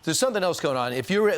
there's something else going on. If you're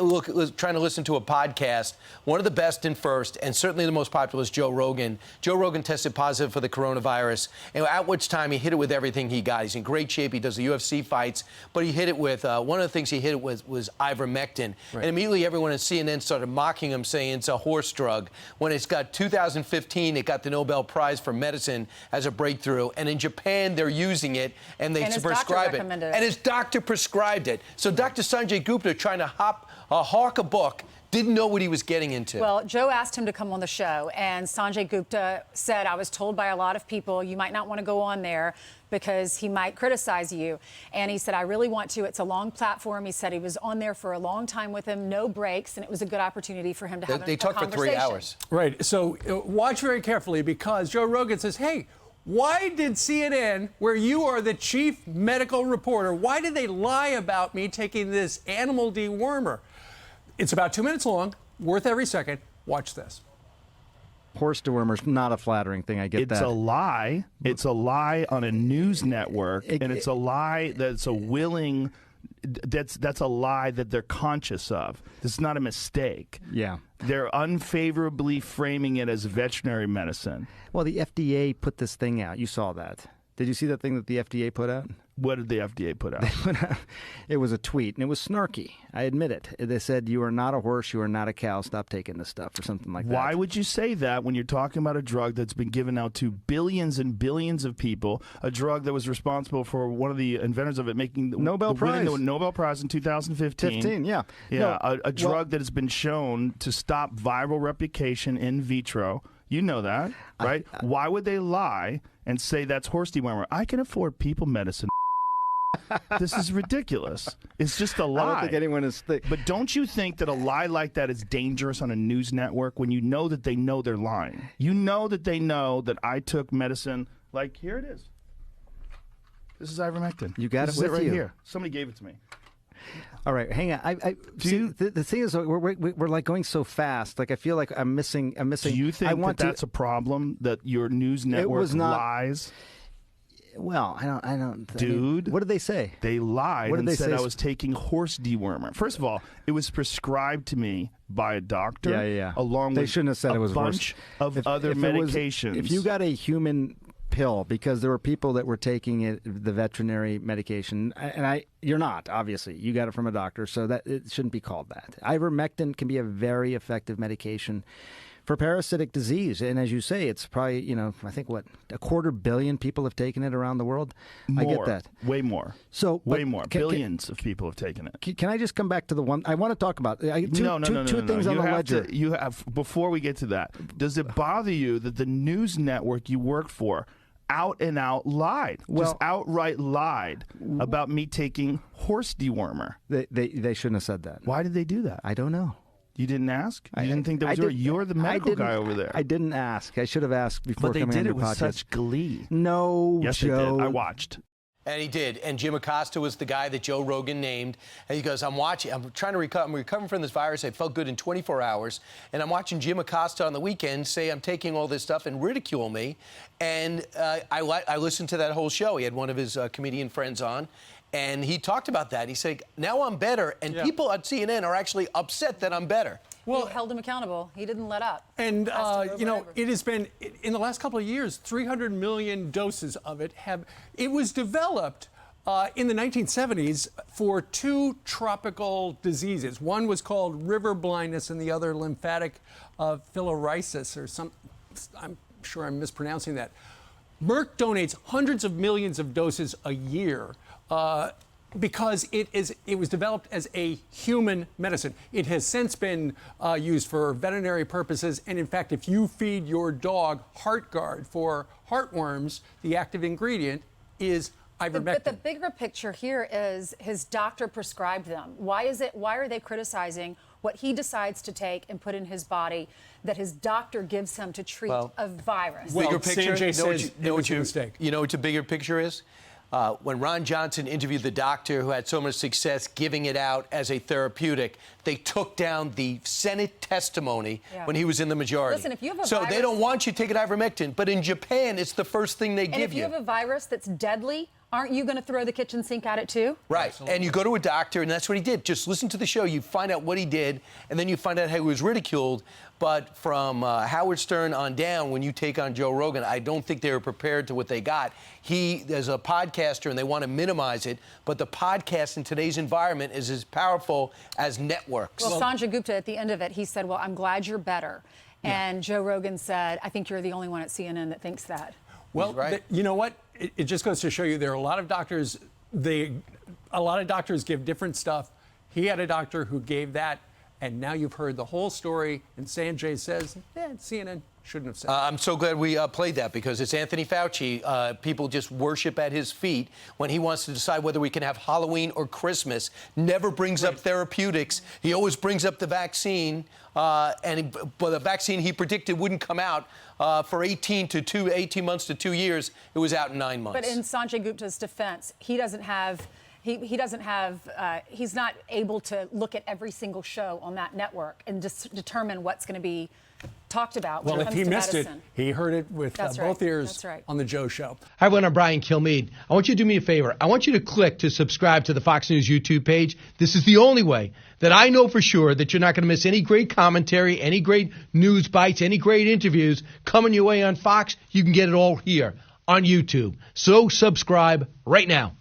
trying to listen to a podcast, one of the best and first, and certainly the most popular is Joe Rogan. Joe Rogan tested positive for the coronavirus, and at which time he hit it with everything he got. He's in great shape. He does the UFC fights, but he hit it with, one of the things he hit it with was ivermectin. Right. And immediately everyone at CNN started mocking him, saying it's a horse drug. When it's got 2015, it got the Nobel Prize for Medicine as a breakthrough. And in Japan, they're using it, and they prescribe it. And his doctor prescribed it. So Dr. Sanjay Gupta, trying to hawk a book, didn't know what he was getting into. Well, Joe asked him to come on the show, and Sanjay Gupta said, I was told by a lot of people you might not want to go on there because he might criticize you. And he said, I really want to. It's a long platform. He said he was on there for a long time with him, no breaks, and it was a good opportunity for him to have a conversation. They talked for 3 hours. Right. So watch very carefully, because Joe Rogan says, hey, why did CNN, where you are the chief medical reporter, why did they lie about me taking this animal dewormer? It's about 2 minutes long, worth every second. Watch this. Horse dewormer's not a flattering thing. I get that. It's a lie. It's a lie on a news network, and it's a lie that's a willing. That's a lie that they're conscious of. This is not a mistake. Yeah. They're unfavorably framing it as veterinary medicine. Well, the FDA put this thing out. You saw that. Did you see that thing that the FDA put out? What did the FDA put out? It was a tweet, and it was snarky. I admit it. They said, you are not a horse, you are not a cow, stop taking this stuff, or something like that. Why would you say that when you're talking about a drug that's been given out to billions and billions of people, a drug that was responsible for one of the inventors of it winning the Nobel Prize in 2015? Yeah. Yeah, no, a drug that has been shown to stop viral replication in vitro. You know that, right? Why would they lie and say that's horse dewormer? I can afford people medicine. This is ridiculous. It's just a lie. I don't think anyone is But don't you think that a lie like that is dangerous on a news network when you know that they know they're lying? You know that they know that I took medicine. Like, here it is. This is ivermectin. You got this it is with it right you. Here. Somebody gave it to me. All right, hang on. The thing is, we're like going so fast. Like, I feel like I'm missing. Do you think that's a problem, that your news network lies? Well, I don't. Dude, I mean, what did they say? They lied and said I was taking horse dewormer. First of all, it was prescribed to me by a doctor. Yeah. Along they with shouldn't have said a it was bunch of other medications. If you got a human pill, because there were people that were taking it, the veterinary medication, and you're not, obviously. You got it from a doctor, so that it shouldn't be called that. Ivermectin can be a very effective medication for parasitic disease, and as you say, it's probably, I think, what, 250 million people have taken it around the world? More, I get that. Way more. So, way more. Billions of people have taken it. Can I just come back to the one I want to talk about? Two things on the ledger. You have, before we get to that, does it bother you that the news network you work for out and out lied, just outright lied about me taking horse dewormer? They shouldn't have said that. Why did they do that? I don't know. You didn't ask? You didn't think that was You're the medical guy over there. I didn't ask. I should have asked before coming on your podcast. But they did it with such glee. No, yes, Joe. They did. I watched. And he did. And Jim Acosta was the guy that Joe Rogan named. And he goes, I'm trying to recover. I'm recovering from this virus. I felt good in 24 hours. And I'm watching Jim Acosta on the weekend say I'm taking all this stuff and ridicule me. And I listened to that whole show. He had one of his comedian friends on. And he talked about that. He said, now I'm better. And people at CNN are actually upset that I'm better. Well, he held him accountable. He didn't let up. And, it has been, in the last couple of years, 300 million doses of it it was developed in the 1970s for 2 tropical diseases. One was called river blindness and the other lymphatic filariasis or some, I'm sure I'm mispronouncing that. Merck donates hundreds of millions of doses a year because it was developed as a human medicine. It has since been used for veterinary purposes, and in fact, if you feed your dog HeartGuard for heartworms, the active ingredient is ivermectin. But the bigger picture here is his doctor prescribed them. Why are they criticizing what he decides to take and put in his body that his doctor gives him to treat a virus? Bigger picture, Sanjay says it was a mistake. You know what the bigger picture is? When Ron Johnson interviewed the doctor who had so much success giving it out as a therapeutic, they took down the Senate testimony when he was in the majority. Listen, if you have a so virus, they don't want you taking ivermectin, but in Japan, it's the first thing they give you. And if you have a virus that's deadly, aren't you going to throw the kitchen sink at it too? Right. Absolutely. And you go to a doctor, and that's what he did. Just listen to the show. You find out what he did, and then you find out how he was ridiculed. But from Howard Stern on down, when you take on Joe Rogan, I don't think they were prepared to what they got. He is a podcaster, and they want to minimize it. But the podcast in today's environment is as powerful as networks. Well, Sanjay Gupta, at the end of it, he said, well, I'm glad you're better. And Joe Rogan said, I think you're the only one at CNN that thinks that. Well, right. you know what? It just goes to show you there are a lot of doctors. A lot of doctors give different stuff. He had a doctor who gave that, and now you've heard the whole story. And Sanjay says, CNN shouldn't have said that. I'm so glad we played that because it's Anthony Fauci. People just worship at his feet when he wants to decide whether we can have Halloween or Christmas. Never brings up therapeutics. He always brings up the vaccine. But the vaccine he predicted wouldn't come out for 18 months to 2 years. It was out in 9 months. But in Sanjay Gupta's defense, he doesn't have. He's not able to look at every single show on that network and just determine what's going to be talked about. Well, when if it he comes to missed medicine. it, he heard it with That's right. both ears That's right. on the Joe Show. Hi, everyone. I'm Brian Kilmeade. I want you to do me a favor. I want you to click to subscribe to the Fox News YouTube page. This is the only way that I know for sure that you're not going to miss any great commentary, any great news bites, any great interviews coming your way on Fox. You can get it all here on YouTube. So subscribe right now.